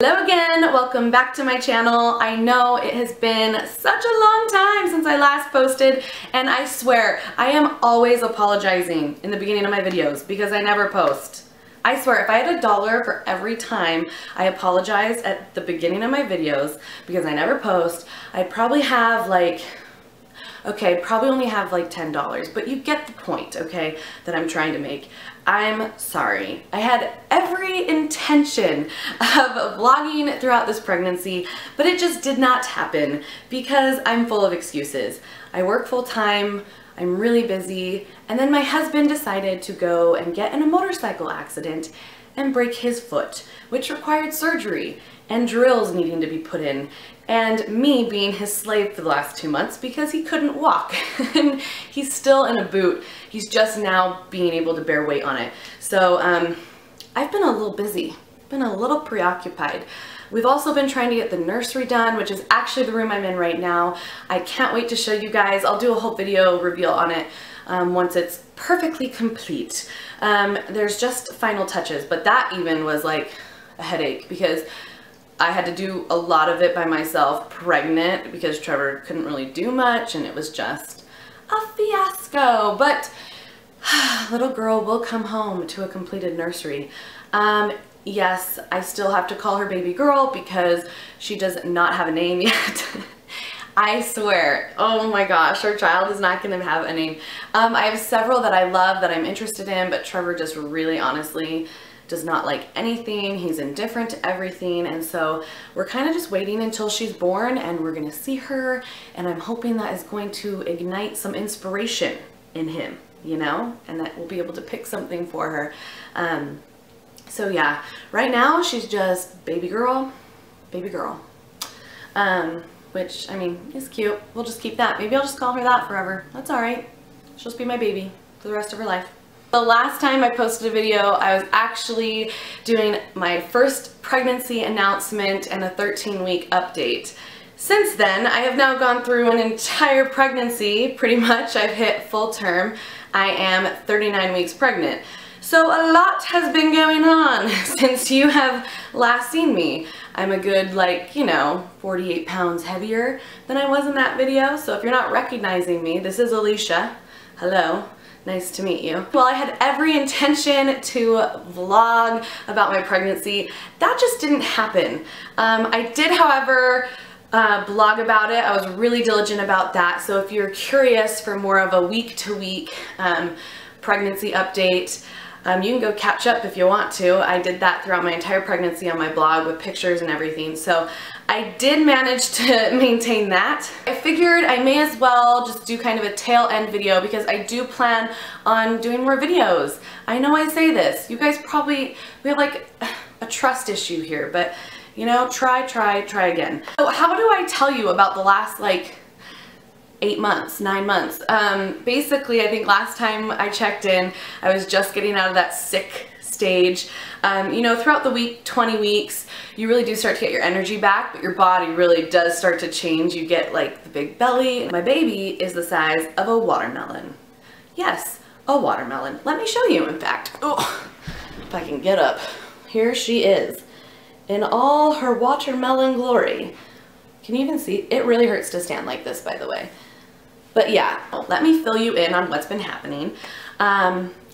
Hello again, welcome back to my channel. I know it has been such a long time since I last posted, and I swear I am always apologizing in the beginning of my videos because I never post. I swear if I had $1 for every time I apologize at the beginning of my videos because I never post, I'd probably have like, okay, probably only have like $10, but you get the point, okay, that I'm trying to make. I'm sorry. I had every intention of vlogging throughout this pregnancy, but it just did not happen because I'm full of excuses. I work full time, I'm really busy, and then my husband decided to go and get in a motorcycle accident and break his foot, which required surgery and drills needing to be put in, and me being his slave for the last 2 months because he couldn't walk. And he's still in a boot. He's just now being able to bear weight on it. So I've been a little busy, been a little preoccupied. We've also been trying to get the nursery done, which is actually the room I'm in right now. I can't wait to show you guys. I'll do a whole video reveal on it once it's perfectly complete. There's just final touches, but that even was like a headache because I had to do a lot of it by myself, pregnant, because Trevor couldn't really do much and it was just a fiasco. But little girl will come home to a completed nursery. Yes, I still have to call her baby girl because she does not have a name yet. I swear, oh my gosh, our child is not going to have a name. I have several that I love, that I'm interested in, but Trevor just really honestly does not like anything. He's indifferent to everything, and so we're kind of just waiting until she's born and we're gonna see her, and I'm hoping that is going to ignite some inspiration in him, you know, and that we'll be able to pick something for her. So yeah, right now she's just baby girl, which I mean is cute. We'll just keep that. Maybe I'll just call her that forever. That's all right. She'll just be my baby for the rest of her life. The last time I posted a video, I was actually doing my first pregnancy announcement and a 13-week update. Since then, I have now gone through an entire pregnancy, pretty much. I've hit full term. I am 39 weeks pregnant. So a lot has been going on since you have last seen me. I'm a good, like, you know, 48 pounds heavier than I was in that video. So if you're not recognizing me, this is Alicia. Hello. Nice to meet you. Well, I had every intention to vlog about my pregnancy. That just didn't happen. I did, however, blog about it. I was really diligent about that. So if you're curious for more of a week-to-week pregnancy update, you can go catch up if you want to. I did that throughout my entire pregnancy on my blog with pictures and everything. So I did manage to maintain that. I figured I may as well just do kind of a tail end video because I do plan on doing more videos. I know I say this. You guys probably, we have like a trust issue here, but you know, try again. So how do I tell you about the last like 8 months, 9 months? Basically, I think last time I checked in, I was just getting out of that sick stage. You know, throughout the week, 20 weeks, you really do start to get your energy back, but your body really does start to change. You get like the big belly. My baby is the size of a watermelon. Yes, a watermelon. Let me show you, in fact. Oh, if I can get up. Here she is in all her watermelon glory. Can you even see? It really hurts to stand like this, by the way. But yeah, let me fill you in on what's been happening.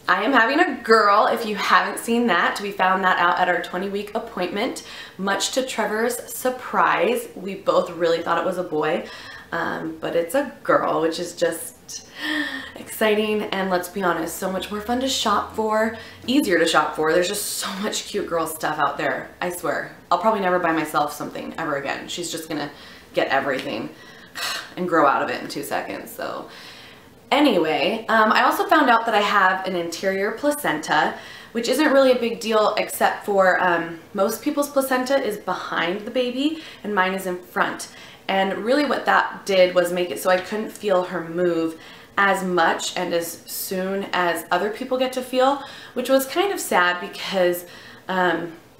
I am having a girl. If you haven't seen that, we found that out at our 20-week appointment, much to Trevor's surprise. We both really thought it was a boy, but it's a girl, which is just exciting, and let's be honest, so much more fun to shop for, easier to shop for. There's just so much cute girl stuff out there. I swear, I'll probably never buy myself something ever again. She's just gonna get everything and grow out of it in 2 seconds. So anyway, I also found out that I have an anterior placenta, which isn't really a big deal except for most people's placenta is behind the baby and mine is in front. And really what that did was make it so I couldn't feel her move as much and as soon as other people get to feel, which was kind of sad because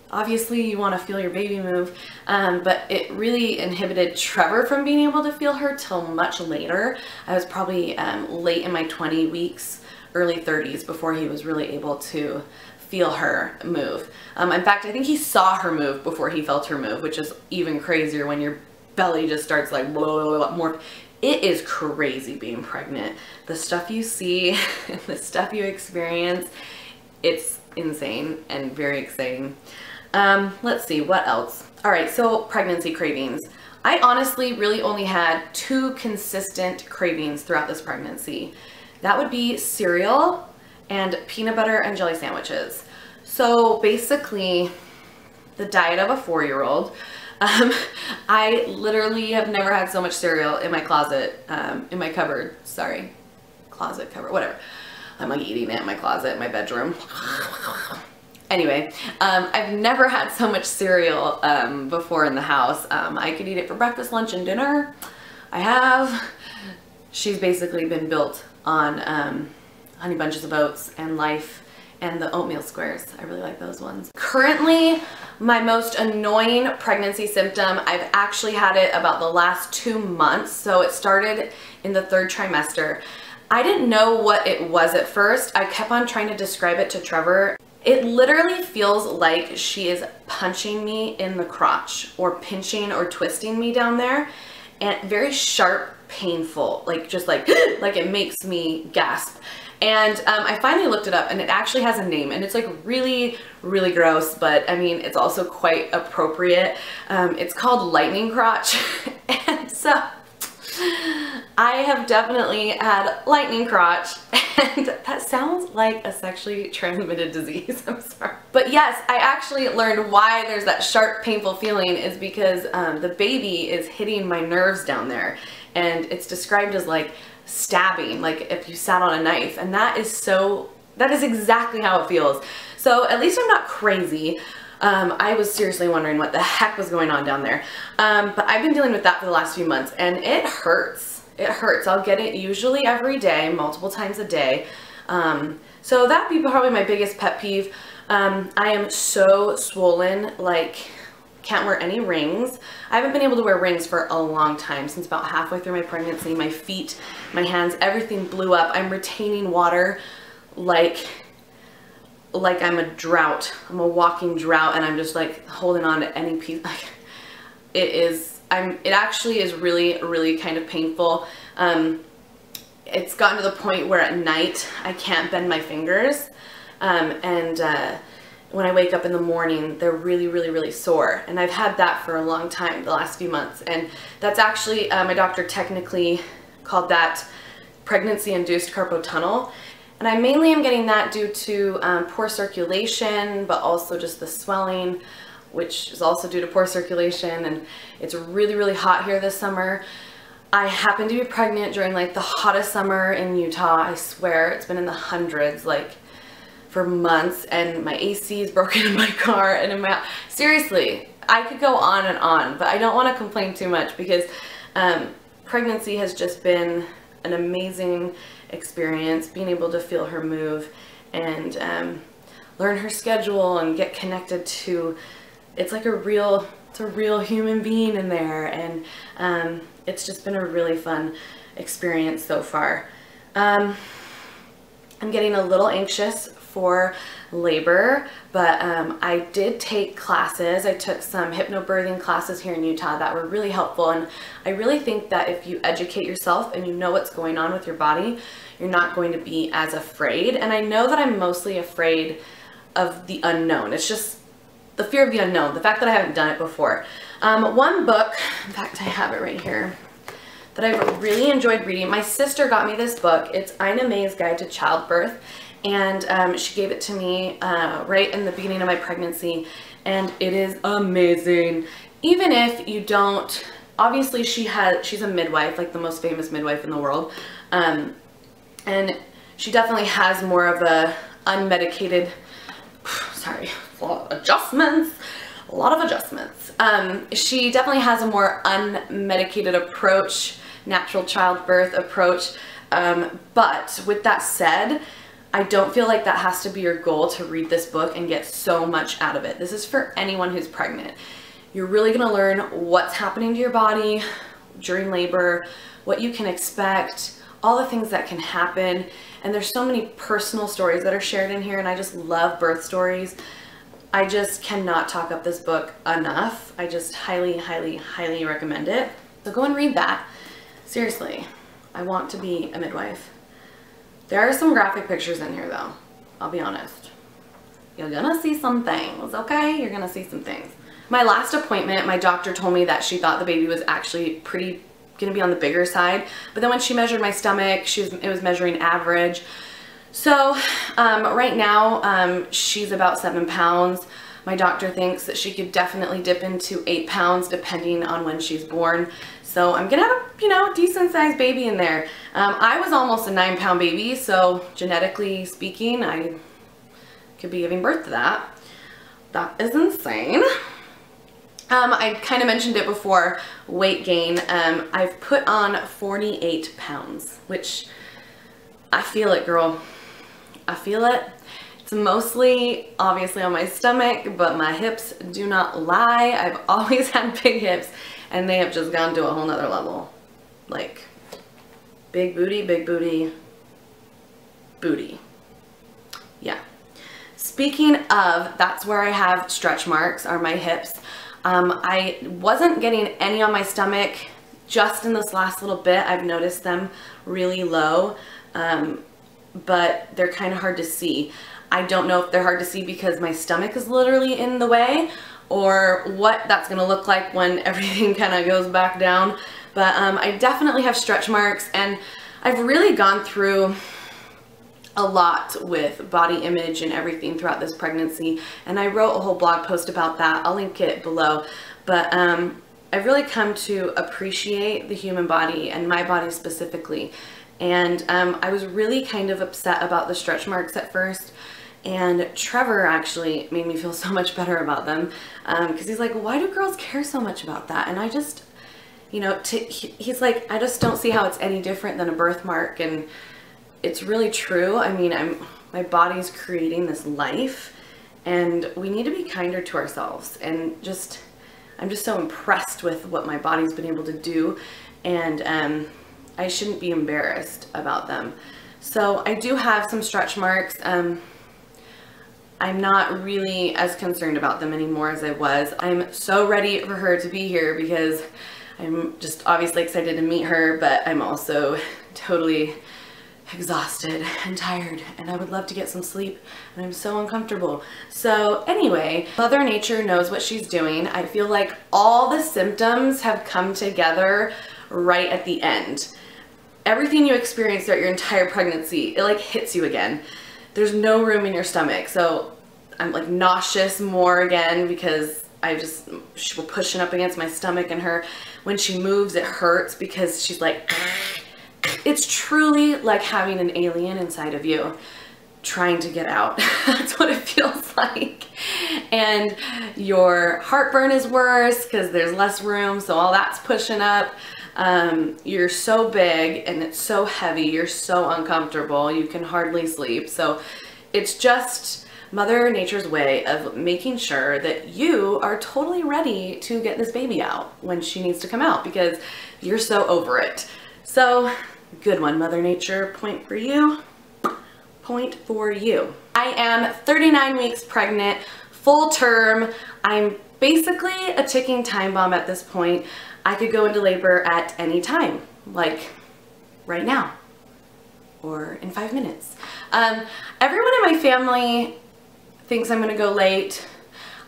obviously you want to feel your baby move, but it really inhibited Trevor from being able to feel her till much later. I was probably late in my 20 weeks, early 30s before he was really able to feel her move. In fact, I think he saw her move before he felt her move, which is even crazier when your belly just starts like blah, blah, blah, more. It is crazy being pregnant. The stuff you see and the stuff you experience, it's insane and very exciting. Let's see, what else? All right, so pregnancy cravings. I honestly really only had 2 consistent cravings throughout this pregnancy. That would be cereal and peanut butter and jelly sandwiches. So basically the diet of a 4-year-old. I literally have never had so much cereal in my closet, in my cupboard, sorry, closet, cupboard, whatever. I'm like eating it in my closet, in my bedroom. Anyway, I've never had so much cereal before in the house. I could eat it for breakfast, lunch, and dinner. I have. She's basically been built on Honey Bunches of Oats and Life and the oatmeal squares. I really like those ones. Currently, my most annoying pregnancy symptom, I've actually had it about the last 2 months. So it started in the 3rd trimester. I didn't know what it was at first. I kept on trying to describe it to Trevor. It literally feels like she is punching me in the crotch or pinching or twisting me down there, and very sharp, painful, like just like it makes me gasp. And I finally looked it up, and it actually has a name, and it's like really, really gross, but I mean, it's also quite appropriate. It's called lightning crotch. And so I have definitely had lightning crotch, and that sounds like a sexually transmitted disease. I'm sorry. But yes, I actually learned why there's that sharp, painful feeling is because the baby is hitting my nerves down there, and it's described as like stabbing, like if you sat on a knife, and that is exactly how it feels. So at least I'm not crazy. I was seriously wondering what the heck was going on down there. But I've been dealing with that for the last few months, and it hurts. It hurts. I'll get it usually every day, multiple times a day. So that'd be probably my biggest pet peeve. I am so swollen, like can't wear any rings. I haven't been able to wear rings for a long time, since about halfway through my pregnancy. My feet, my hands, everything blew up. I'm retaining water like I'm a drought. I'm a walking drought, and I'm just like holding on to any piece. Like, it actually is really, really kind of painful. It's gotten to the point where at night I can't bend my fingers. When I wake up in the morning, they're really, really, really sore. And I've had that for a long time, the last few months. And that's actually, my doctor technically called that pregnancy-induced carpal tunnel. And I mainly am getting that due to poor circulation, but also just the swelling, which is also due to poor circulation. And it's really, really hot here this summer. I happen to be pregnant during like the hottest summer in Utah. I swear it's been in the hundreds, like for months, and my AC is broken in my car and in my, seriously, I could go on and on, but I don't want to complain too much because pregnancy has just been an amazing experience, being able to feel her move and learn her schedule and get connected to, it's like it's a real human being in there, and it's just been a really fun experience so far. I'm getting a little anxious for labor, but I did take classes. I took some hypnobirthing classes here in Utah that were really helpful, and I really think that if you educate yourself and you know what's going on with your body, you're not going to be as afraid. And I know that I'm mostly afraid of the unknown. It's just the fear of the unknown, the fact that I haven't done it before. One book, in fact I have it right here, that I've really enjoyed reading. My sister got me this book. It's Ina May's Guide to Childbirth, and she gave it to me right in the beginning of my pregnancy, and it is amazing. Even if you don't, obviously she's a midwife, like the most famous midwife in the world, and she definitely has more of a unmedicated, sorry, a lot of adjustments. She definitely has a more unmedicated approach, natural childbirth approach, but with that said, I don't feel like that has to be your goal to read this book and get so much out of it. This is for anyone who's pregnant. You're really going to learn what's happening to your body during labor, what you can expect, all the things that can happen. And there's so many personal stories that are shared in here, and I just love birth stories. I just cannot talk up this book enough. I just highly, highly, highly recommend it. So go and read that. Seriously, I want to be a midwife. There are some graphic pictures in here though, I'll be honest. You're gonna see some things, okay? You're gonna see some things. My last appointment, my doctor told me that she thought the baby was actually gonna be on the bigger side, but then when she measured my stomach, it was measuring average. So right now, she's about 7 pounds. My doctor thinks that she could definitely dip into 8 pounds depending on when she's born. So I'm gonna have a, you know, decent sized baby in there. I was almost a 9-pound baby, so genetically speaking, I could be giving birth to that. That is insane. I kind of mentioned it before, weight gain. I've put on 48 pounds, which I feel it, girl. I feel it. It's mostly obviously on my stomach, but my hips do not lie. I've always had big hips, and they have just gone to a whole nother level. Like, big booty, booty. Yeah. Speaking of, that's where I have stretch marks, are my hips. I wasn't getting any on my stomach. Just in this last little bit, I've noticed them really low, but they're kind of hard to see. I don't know if they're hard to see because my stomach is literally in the way, or what that's gonna look like when everything kind of goes back down. But I definitely have stretch marks, and I've really gone through a lot with body image and everything throughout this pregnancy, and I wrote a whole blog post about that. I'll link it below. But I've really come to appreciate the human body, and my body specifically. And I was really kind of upset about the stretch marks at first, and Trevor actually made me feel so much better about them, because he's like, why do girls care so much about that? And I just, you know, he's like, I just don't see how it's any different than a birthmark. And it's really true. I mean, my body's creating this life, and we need to be kinder to ourselves. And I'm just so impressed with what my body's been able to do, and I shouldn't be embarrassed about them. So I do have some stretch marks. I'm not really as concerned about them anymore as I was. I'm so ready for her to be here because I'm just obviously excited to meet her, but I'm also totally exhausted and tired, and I would love to get some sleep, and I'm so uncomfortable. So anyway, Mother Nature knows what she's doing. I feel like all the symptoms have come together right at the end. Everything you experienced throughout your entire pregnancy, it like hits you again. There's no room in your stomach. So I'm like nauseous more again because we're pushing up against my stomach, and when she moves, it hurts because she's like, it's truly like having an alien inside of you trying to get out. That's what it feels like. And your heartburn is worse because there's less room, so all that's pushing up. You're so big and it's so heavy, you're so uncomfortable, you can hardly sleep. So it's just Mother Nature's way of making sure that you are totally ready to get this baby out when she needs to come out, because you're so over it. So good one, Mother Nature. Point for you. Point for you. I am 39 weeks pregnant, full term. I'm basically a ticking time bomb at this point. I could go into labor at any time, like right now or in 5 minutes. Everyone in my family thinks I'm gonna go late.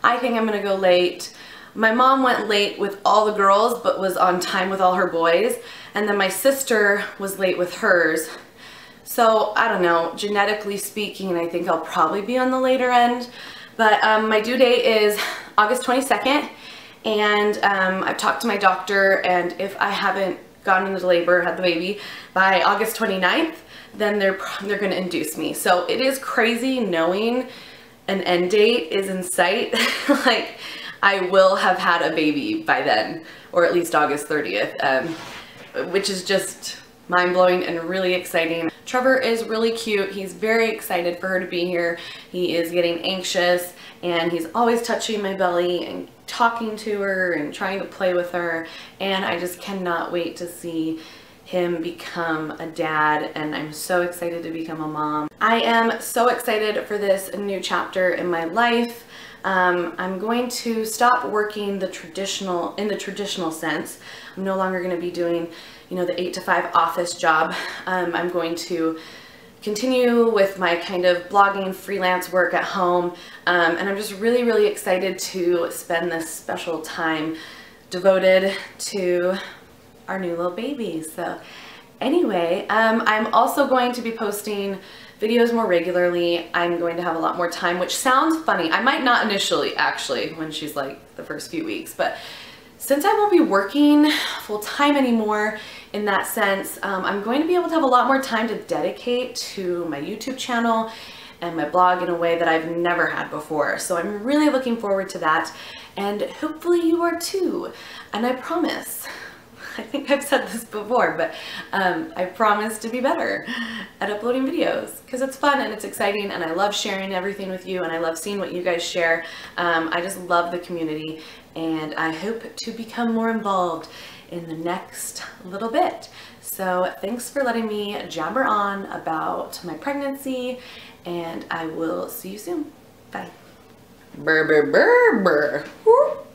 I think I'm gonna go late. My mom went late with all the girls but was on time with all her boys, and then my sister was late with hers. So I don't know, genetically speaking, I think I'll probably be on the later end. But my due date is August 22nd, and I've talked to my doctor, and if I haven't gone into labor, had the baby, by August 29th, then they're gonna induce me. So it is crazy knowing an end date is in sight. Like, I will have had a baby by then, or at least August 30th, which is just mind-blowing and really exciting. Trevor is really cute. He's very excited for her to be here. He is getting anxious, and he's always touching my belly and talking to her and trying to play with her, and I just cannot wait to see him become a dad, and I'm so excited to become a mom. I am so excited for this new chapter in my life. I'm going to stop working in the traditional sense. I'm no longer going to be doing, you know, the 8 to 5 office job. I'm going to continue with my kind of blogging freelance work at home, and I'm just really excited to spend this special time devoted to our new little baby. So anyway, I'm also going to be posting videos more regularly. I'm going to have a lot more time, which sounds funny. I might not initially, actually, when she's like the first few weeks, but since I won't be working full-time anymore in that sense, I'm going to be able to have a lot more time to dedicate to my YouTube channel and my blog in a way that I've never had before. So I'm really looking forward to that, and hopefully you are too. And I promise, I think I've said this before, but I promise to be better at uploading videos because it's fun and it's exciting, and I love sharing everything with you, and I love seeing what you guys share. I just love the community, and I hope to become more involved in the next little bit. So thanks for letting me jabber on about my pregnancy, and I will see you soon. Bye. Brr, brr, brr, brr. Whoop.